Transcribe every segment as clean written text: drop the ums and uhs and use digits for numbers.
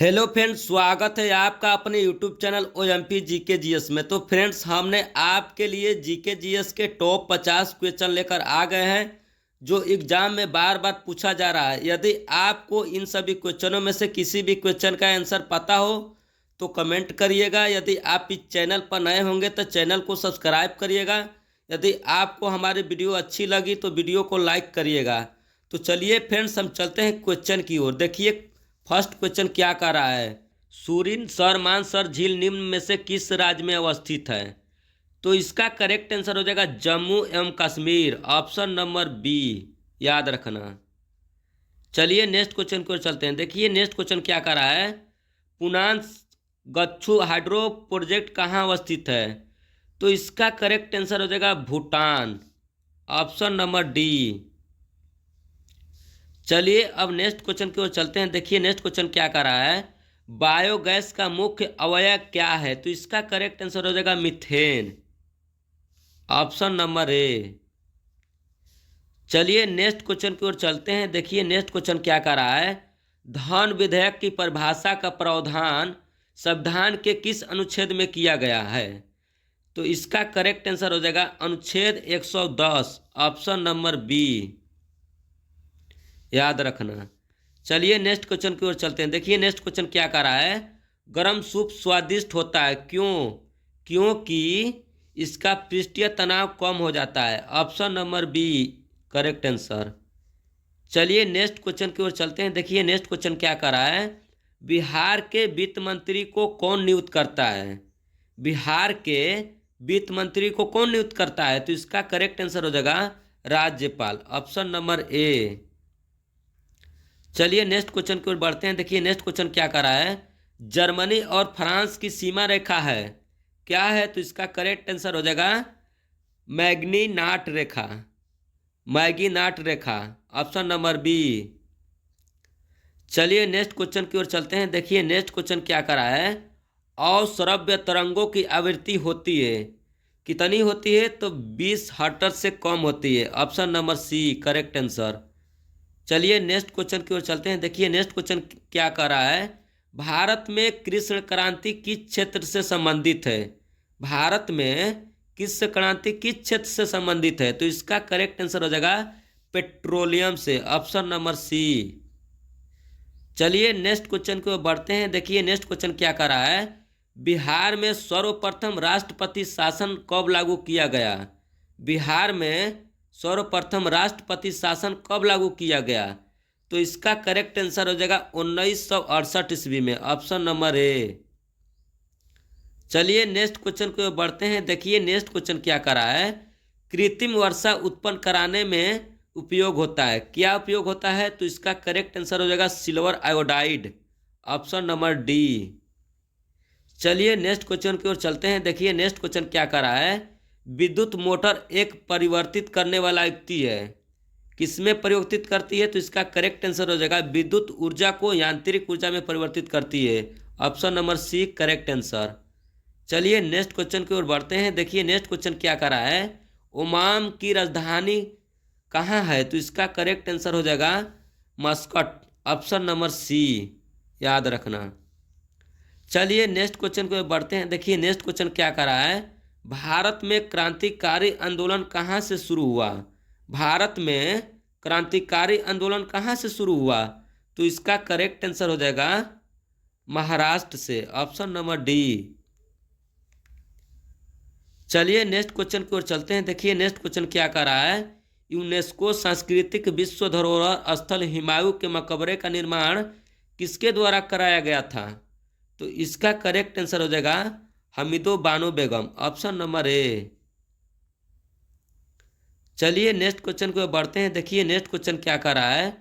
Hello friends, स्वागत है आपका अपने YouTube channel OMP GK GS में। तो फ्रेंड्स, हमने आपके लिए जीके जीएस के टॉप 50 क्वेश्चन लेकर आ गए हैं जो एग्जाम में बार बार पूछा जा रहा है। यदि आपको इन सभी क्वेश्चनों में से किसी भी क्वेश्चन का आंसर पता हो तो कमेंट करिएगा। यदि आप इस चैनल पर नए होंगे तो चैनल को सब्सक्राइब करिएगा। यदि आपको हमारी वीडियो अच्छी लगी तो वीडियो को लाइक करिएगा। तो चलिए फ्रेंड्स, हम चलते हैं क्वेश्चन की ओर। देखिए फर्स्ट क्वेश्चन क्या कह रहा है, सूरिन सर मानसर झील निम्न में से किस राज्य में अवस्थित है? तो इसका करेक्ट आंसर हो जाएगा जम्मू एवं कश्मीर, ऑप्शन नंबर बी, याद रखना। चलिए नेक्स्ट क्वेश्चन की ओर चलते हैं। देखिए नेक्स्ट क्वेश्चन क्या कह रहा है, पुनान गच्छू हाइड्रो प्रोजेक्ट कहाँ अवस्थित है? तो इसका करेक्ट आंसर हो जाएगा भूटान, ऑप्शन नंबर डी। चलिए अब नेक्स्ट क्वेश्चन की ओर चलते हैं। देखिए नेक्स्ट क्वेश्चन क्या कर रहा है, बायोगैस का मुख्य अवयव क्या है? तो इसका करेक्ट आंसर हो जाएगा मीथेन, ऑप्शन नंबर ए। चलिए नेक्स्ट क्वेश्चन की ओर चलते हैं। देखिए नेक्स्ट क्वेश्चन क्या कर रहा है, धन विधेयक की परिभाषा का प्रावधान संविधान के किस अनुच्छेद में किया गया है? तो इसका करेक्ट आंसर हो जाएगा अनुच्छेद 110, ऑप्शन नंबर बी, याद रखना। चलिए नेक्स्ट क्वेश्चन की ओर चलते हैं। देखिए नेक्स्ट क्वेश्चन क्या कर रहा है, गरम सूप स्वादिष्ट होता है क्यों? क्योंकि इसका पृष्ठीय तनाव कम हो जाता है, option number B, correct answer. चलिए नेक्स्ट क्वेश्चन की ओर चलते हैं। देखिए नेक्स्ट क्वेश्चन क्या कर रहा है, बिहार के वित्त मंत्री को कौन नियुक्त करता है? बिहार के वित्त मंत्री को कौन नियुक्त करता है? तो इसका करेक्ट आंसर हो जाएगा राज्यपाल, ऑप्शन नंबर ए। चलिए नेक्स्ट क्वेश्चन की ओर बढ़ते हैं। देखिए नेक्स्ट क्वेश्चन क्या कर रहा है, जर्मनी और फ्रांस की सीमा रेखा है, क्या है? तो इसका करेक्ट आंसर हो जाएगा मैग्नीनाट रेखा, मैगीनाट रेखा, ऑप्शन नंबर बी। चलिए नेक्स्ट क्वेश्चन की ओर चलते हैं। देखिए नेक्स्ट क्वेश्चन क्या कर रहा है, अश्रव्य तरंगों की आवृत्ति होती है, कितनी होती है? तो 20 हर्ट्ज से कम होती है, option number C, correct answer. चलिए नेक्स्ट क्वेश्चन की ओर चलते हैं। देखिए नेक्स्ट क्वेश्चन क्या कर रहा है, भारत में कृष्ण क्रांति किस क्षेत्र से संबंधित है? भारत में कृष्ण क्रांति किस क्षेत्र से संबंधित है? तो इसका करेक्ट आंसर हो जाएगा पेट्रोलियम से, ऑप्शन नंबर सी। चलिए नेक्स्ट क्वेश्चन की ओर बढ़ते हैं। देखिए नेक्स्ट क्वेश्चन क्या कर रहा है, बिहार में सर्वप्रथम राष्ट्रपति शासन कब लागू किया गया? बिहार में सर्वप्रथम राष्ट्रपति शासन कब लागू किया गया? तो इसका करेक्ट आंसर हो जाएगा 1968 ईस्वी में, ऑप्शन नंबर ए। चलिए नेक्स्ट क्वेश्चन को बढ़ते हैं। देखिए नेक्स्ट क्वेश्चन क्या कर रहा है, कृत्रिम वर्षा उत्पन्न कराने में उपयोग होता है, क्या उपयोग होता है? तो इसका करेक्ट आंसर हो जाएगा silver iodide, option number D. चलिए नेक्स्ट क्वेश्चन की ओर चलते हैं। देखिए नेक्स्ट क्वेश्चन क्या कर रहा है, विद्युत मोटर एक परिवर्तित करने वाला युक्ति है, किसमें परिवर्तित करती है? तो इसका करेक्ट आंसर हो जाएगा विद्युत ऊर्जा को यांत्रिक ऊर्जा में परिवर्तित करती है, option number C, correct answer. चलिए नेक्स्ट क्वेश्चन की ओर बढ़ते हैं। देखिए नेक्स्ट क्वेश्चन क्या कर रहा है, ओमान की राजधानी कहाँ है? तो इसका करेक्ट आंसर हो जाएगा मस्कट, ऑप्शन नंबर सी, याद रखना। चलिए नेक्स्ट क्वेश्चन की ओर बढ़ते हैं। देखिए नेक्स्ट क्वेश्चन क्या कर रहा है, भारत में क्रांतिकारी आंदोलन कहाँ से शुरू हुआ? भारत में क्रांतिकारी आंदोलन कहाँ से शुरू हुआ? तो इसका करेक्ट आंसर हो जाएगा महाराष्ट्र से, ऑप्शन नंबर डी। चलिए नेक्स्ट क्वेश्चन की ओर चलते हैं। देखिए नेक्स्ट क्वेश्चन क्या कर रहा है, यूनेस्को सांस्कृतिक विश्व धरोहर स्थल हुमायूं के मकबरे का निर्माण किसके द्वारा कराया गया था? तो इसका करेक्ट आंसर हो जाएगा हमीदो Bano Begum, option number A. चलिए नेक्स्ट क्वेश्चन को बढ़ते हैं। देखिए नेक्स्ट क्वेश्चन क्या कर रहा है,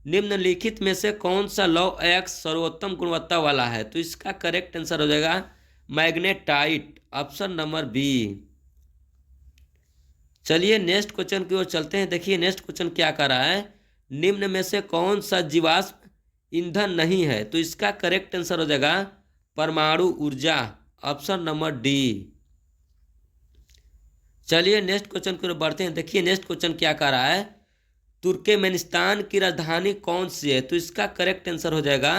निम्नलिखित में से कौन सा लौह अयस्क सर्वोत्तम गुणवत्ता वाला है? तो इसका करेक्ट आंसर हो जाएगा मैग्नेटाइट, ऑप्शन नंबर बी। चलिए नेक्स्ट क्वेश्चन की ओर चलते हैं। देखिए नेक्स्ट क्वेश्चन क्या कर रहा है, निम्न में से कौन सा जीवाश्म ईंधन नहीं है? तो इसका करेक्ट आंसर हो जाएगा परमाणु ऊर्जा, ऑप्शन नंबर डी। चलिए नेक्स्ट क्वेश्चन की ओर बढ़ते हैं। देखिए नेक्स्ट क्वेश्चन क्या कर रहा है, तुर्कमेनिस्तान की राजधानी कौन सी है? तो इसका करेक्ट आंसर हो जाएगा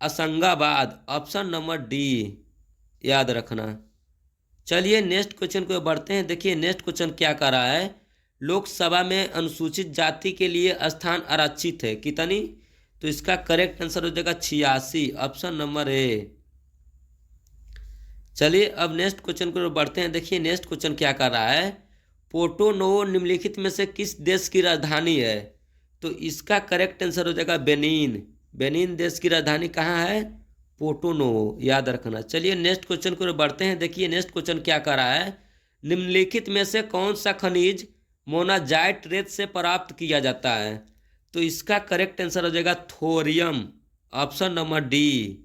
असंगाबाद, ऑप्शन नंबर डी, याद रखना। चलिए नेक्स्ट क्वेश्चन को बढ़ते हैं। देखिए नेक्स्ट क्वेश्चन क्या कर रहा है, लोकसभा में अनुसूचित जाति के लिए स्थान आरक्षित है कितनी? तो इसका करेक्ट आंसर हो जाएगा 86, ऑप्शन नंबर ए। चलिए अब नेक्स्ट क्वेश्चन को बढ़ते हैं। देखिए नेक्स्ट क्वेश्चन क्या कर रहा है, पोर्टो नोवो निम्नलिखित में से किस देश की राजधानी है? तो इसका करेक्ट आंसर हो जाएगा बेनिन। बेनिन देश की राजधानी कहाँ है? पोर्टो नोवो, याद रखना। चलिए नेक्स्ट क्वेश्चन को बढ़ते हैं। देखिए नेक्स्ट क्वेश्चन क्या कर रहा है, निम्नलिखित में से कौन सा खनिज मोनाजाइट रेत से प्राप्त किया जाता है? तो इसका करेक्ट आंसर हो जाएगा थोरियम, ऑप्शन नंबर डी।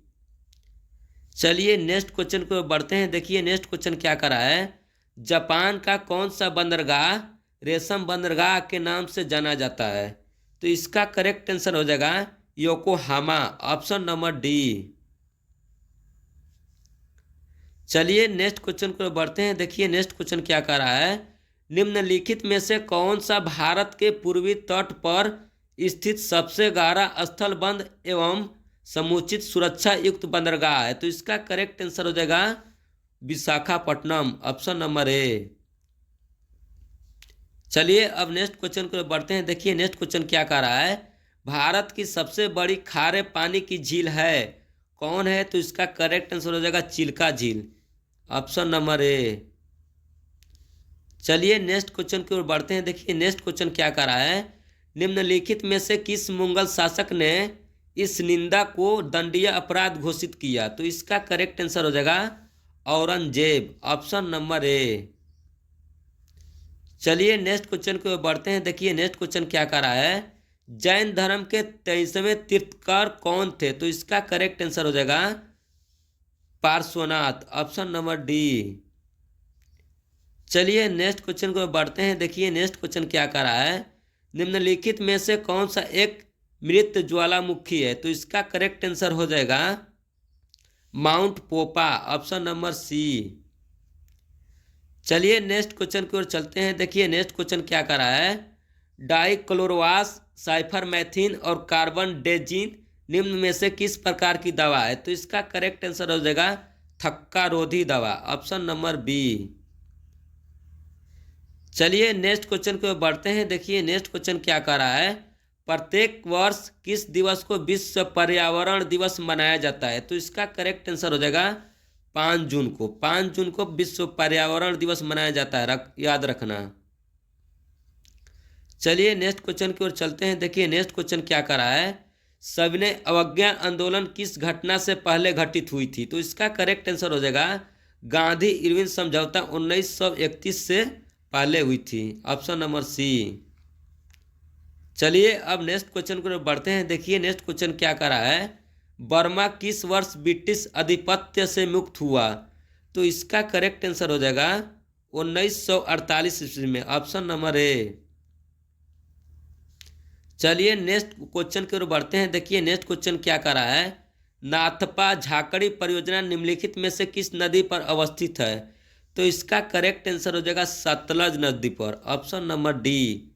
चलिए नेक्स्ट क्वेश्चन को बढ़ते हैं। देखिए नेक्स्ट क्वेश्चन क्या कर रहा है, जापान का कौन सा बंदरगाह रेशम बंदरगाह के नाम से जाना जाता है? तो इसका करेक्ट आंसर हो जाएगा योकोहामा, ऑप्शन नंबर डी। चलिए नेक्स्ट क्वेश्चन को बढ़ते हैं। देखिए नेक्स्ट क्वेश्चन क्या कर रहा है, निम्नलिखित में से कौन सा भारत के पूर्वी तट पर स्थित सबसे गहरा स्थलबंद एवं समुचित सुरक्षा युक्त बंदरगाह है? तो इसका करेक्ट आंसर हो जाएगा विशाखापट्टनम, ऑप्शन नंबर ए। चलिए अब नेक्स्ट क्वेश्चन को बढ़ते हैं। देखिए नेक्स्ट क्वेश्चन क्या कर रहा है, भारत की सबसे बड़ी खारे पानी की झील है कौन है? तो इसका करेक्ट आंसर हो जाएगा चिल्का झील, ऑप्शन नंबर ए। चलिए नेक्स्ट क्वेश्चन की ओर बढ़ते हैं। देखिए नेक्स्ट क्वेश्चन क्या कर रहा है, निम्नलिखित में से किस मुगल शासक ने इस निंदा को दंडनीय अपराध घोषित किया? तो इसका करेक्ट आंसर हो जाएगा औरंगजेब, ऑप्शन नंबर ए। चलिए नेक्स्ट क्वेश्चन की ओर बढ़ते हैं। देखिए नेक्स्ट क्वेश्चन क्या कर रहा है, जैन धर्म के 23वें तीर्थंकर कौन थे? तो इसका करेक्ट आंसर हो जाएगा पार्श्वनाथ, ऑप्शन नंबर डी। चलिए नेक्स्ट क्वेश्चन को बढ़ते हैं। देखिए नेक्स्ट क्वेश्चन क्या कर रहा है, निम्नलिखित में से कौन सा एक मृत ज्वालामुखी है? तो इसका करेक्ट आंसर हो जाएगा माउंट पोपा, ऑप्शन नंबर सी। चलिए नेक्स्ट क्वेश्चन की ओर चलते हैं। देखिए नेक्स्ट क्वेश्चन क्या कर रहा है, डाइक्लोरोवास, साइफरमेथ्रिन और कार्बन डेजिन निम्न में से किस प्रकार की दवा है? तो इसका करेक्ट आंसर हो जाएगा थक्का रोधी दवा, ऑप्शन नंबर बी। चलिए नेक्स्ट क्वेश्चन की ओर बढ़ते हैं। देखिए नेक्स्ट क्वेश्चन क्या कर रहा है, प्रत्येक वर्ष किस दिवस को विश्व पर्यावरण दिवस मनाया जाता है? तो इसका करेक्ट आंसर हो जाएगा 5 जून को। 5 जून को विश्व पर्यावरण दिवस मनाया जाता है, याद रखना। चलिए नेक्स्ट क्वेश्चन की ओर चलते हैं। देखिए नेक्स्ट क्वेश्चन क्या कर रहा है, सविनय अवज्ञा आंदोलन किस घटना से पहले घटित हुई थी? तो इसका करेक्ट आंसर हो जाएगा गांधी इरविन समझौता 1931 से पहले हुई थी, ऑप्शन नंबर सी। चलिए अब नेक्स्ट क्वेश्चन को बढ़ते हैं। देखिए नेक्स्ट क्वेश्चन क्या कर रहा है, बर्मा किस वर्ष ब्रिटिश आधिपत्य से मुक्त हुआ? तो इसका करेक्ट आंसर हो जाएगा 1948 ईस्वी में, ऑप्शन नंबर ए। चलिए नेक्स्ट क्वेश्चन की ओर बढ़ते हैं। देखिए नेक्स्ट क्वेश्चन क्या कर रहा है, नाथपा झाकड़ी परियोजना निम्नलिखित में से किस नदी पर अवस्थित है? तो इसका करेक्ट आंसर हो जाएगा सतलज नदी पर, ऑप्शन नंबर डी।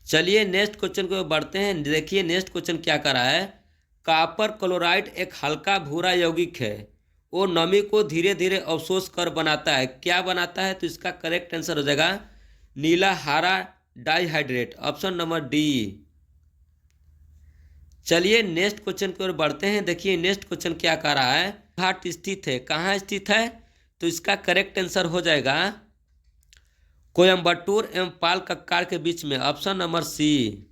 चलिए नेक्स्ट क्वेश्चन को बढ़ते हैं। देखिए नेक्स्ट क्वेश्चन क्या कर रहा है, कॉपर क्लोराइड एक हल्का भूरा यौगिक है, वो नमी को धीरे धीरे अवशोष कर बनाता है, क्या बनाता है? तो इसका करेक्ट आंसर हो जाएगा नीला हरा डाइहाइड्रेट, ऑप्शन नंबर डी। चलिए नेक्स्ट क्वेश्चन की ओर बढ़ते हैं। देखिए नेक्स्ट क्वेश्चन क्या कर रहा है, घाट स्थित है, कहाँ स्थित है? तो इसका करेक्ट आंसर हो जाएगा कोयम्बटूर एवं पालक्काड़ के बीच में, ऑप्शन नंबर सी।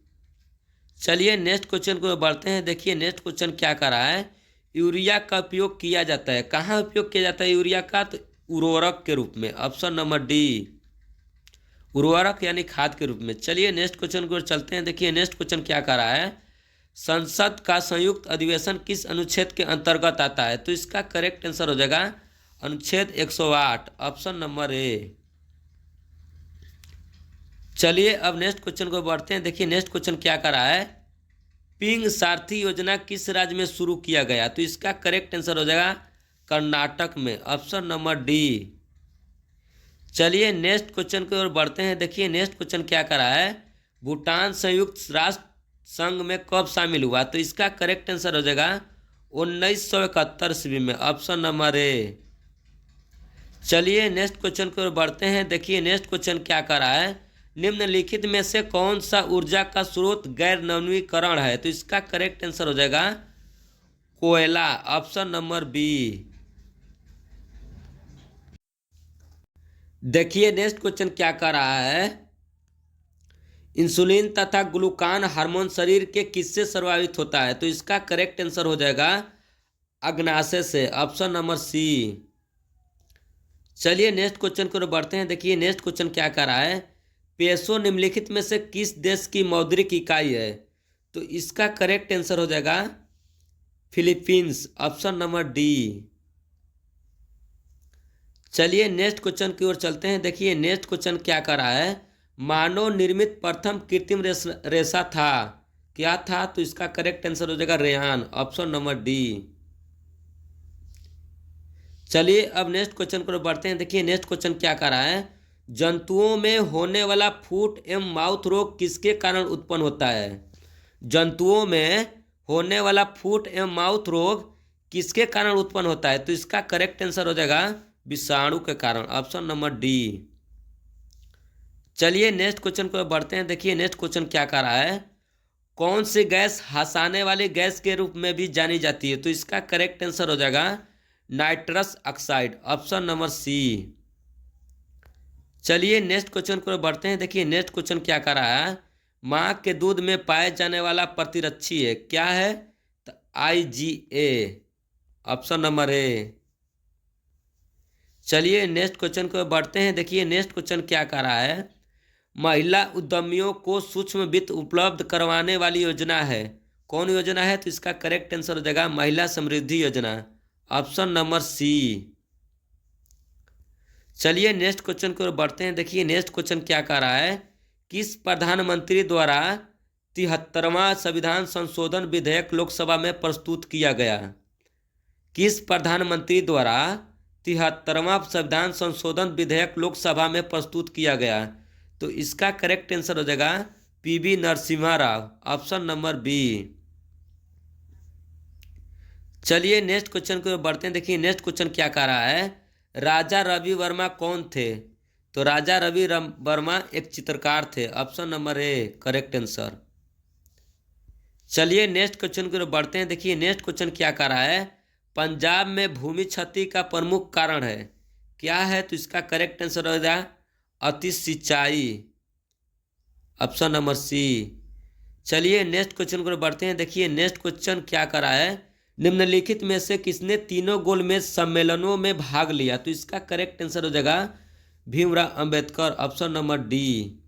चलिए नेक्स्ट क्वेश्चन को बढ़ते हैं। देखिए नेक्स्ट क्वेश्चन क्या कर रहा है, यूरिया का उपयोग किया जाता है, कहाँ उपयोग किया जाता है यूरिया का? तो उर्वरक के रूप में, ऑप्शन नंबर डी, उर्वरक यानी खाद के रूप में। चलिए नेक्स्ट क्वेश्चन की ओर चलते हैं। देखिए नेक्स्ट क्वेश्चन क्या कर रहा है, संसद का संयुक्त अधिवेशन किस अनुच्छेद के अंतर्गत आता है? तो इसका करेक्ट आंसर हो जाएगा अनुच्छेद 108, ऑप्शन नंबर ए। चलिए अब नेक्स्ट क्वेश्चन को बढ़ते हैं। देखिए नेक्स्ट क्वेश्चन क्या कर रहा है, पिंग सारथी योजना किस राज्य में शुरू किया गया? तो इसका करेक्ट आंसर हो जाएगा कर्नाटक में, ऑप्शन नंबर डी। चलिए नेक्स्ट क्वेश्चन की ओर बढ़ते हैं। देखिए नेक्स्ट क्वेश्चन क्या कर रहा है, भूटान संयुक्त राष्ट्र संघ में कब शामिल हुआ? तो इसका करेक्ट आंसर हो जाएगा 1971 ईस्वी में, ऑप्शन नंबर ए। चलिए नेक्स्ट क्वेश्चन की ओर बढ़ते हैं। देखिए नेक्स्ट क्वेश्चन क्या कर रहा है, निम्नलिखित में से कौन सा ऊर्जा का स्रोत गैर नवीनीकरण है? तो इसका करेक्ट आंसर हो जाएगा कोयला, ऑप्शन नंबर बी। देखिए नेक्स्ट क्वेश्चन क्या कर रहा है, इंसुलिन तथा ग्लूकान हार्मोन शरीर के किससे प्रभावित होता है? तो इसका करेक्ट आंसर हो जाएगा अग्नाशय से, ऑप्शन नंबर सी। चलिए नेक्स्ट क्वेश्चन की ओर बढ़ते हैं। देखिए नेक्स्ट क्वेश्चन क्या कर रहा है, पेसो निम्नलिखित में से किस देश की मौद्रिक इकाई है? तो इसका करेक्ट आंसर हो जाएगा फिलीपींस, ऑप्शन नंबर डी। चलिए नेक्स्ट क्वेश्चन की ओर चलते हैं। देखिए नेक्स्ट क्वेश्चन क्या कर रहा है, मानव निर्मित प्रथम कृत्रिम रेशा था, क्या था? तो इसका करेक्ट आंसर हो जाएगा रेयान, ऑप्शन नंबर डी। चलिए अब नेक्स्ट क्वेश्चन को बढ़ते हैं। देखिए नेक्स्ट क्वेश्चन क्या कर रहा है, जंतुओं में होने वाला फुट एवं माउथ रोग किसके कारण उत्पन्न होता है? जंतुओं में होने वाला फुट एवं माउथ रोग किसके कारण उत्पन्न होता है? तो इसका करेक्ट आंसर हो जाएगा विषाणु के कारण, ऑप्शन नंबर डी। चलिए नेक्स्ट क्वेश्चन को बढ़ते हैं। देखिए नेक्स्ट क्वेश्चन क्या कर रहा है, कौन सी गैस हंसाने वाली गैस के रूप में भी जानी जाती है? तो इसका करेक्ट आंसर हो जाएगा nitrous oxide, option number C. चलिए नेक्स्ट क्वेश्चन को बढ़ते हैं। देखिए नेक्स्ट क्वेश्चन क्या कर रहा है, माँ के दूध में पाए जाने वाला प्रतिरक्षी है, क्या है? तो IgA, ऑप्शन नंबर ए। चलिए नेक्स्ट क्वेश्चन को बढ़ते हैं। देखिए नेक्स्ट क्वेश्चन क्या कर रहा है, महिला उद्यमियों को सूक्ष्म वित्त उपलब्ध करवाने वाली योजना है, कौन योजना है? तो इसका करेक्ट आंसर हो जाएगा महिला समृद्धि योजना, ऑप्शन नंबर सी। चलिए नेक्स्ट क्वेश्चन की ओर बढ़ते हैं। देखिए नेक्स्ट क्वेश्चन क्या कर रहा है, किस प्रधानमंत्री द्वारा 73वां संविधान संशोधन विधेयक लोकसभा में प्रस्तुत किया गया? किस प्रधानमंत्री द्वारा 73वां संविधान संशोधन विधेयक लोकसभा में प्रस्तुत किया गया? तो इसका करेक्ट आंसर हो जाएगा PV Narasimha Rao, option number B. चलिए नेक्स्ट क्वेश्चन की ओर बढ़ते हैं। देखिए नेक्स्ट क्वेश्चन क्या कर रहा है, राजा रवि वर्मा कौन थे? तो राजा रवि वर्मा एक चित्रकार थे, option number A correct answer. चलिए नेक्स्ट क्वेश्चन की ओर बढ़ते हैं। देखिए नेक्स्ट क्वेश्चन क्या कर रहा है, पंजाब में भूमि क्षति का प्रमुख कारण है, क्या है? तो इसका करेक्ट आंसर हो जाएगा अति सिंचाई, ऑप्शन नंबर सी। चलिए नेक्स्ट क्वेश्चन को बढ़ते हैं। देखिए नेक्स्ट क्वेश्चन क्या कर रहा है, निम्नलिखित में से किसने तीनों गोलमेज सम्मेलनों में भाग लिया? तो इसका करेक्ट आंसर हो जाएगा Bhimrao Ambedkar, option number D.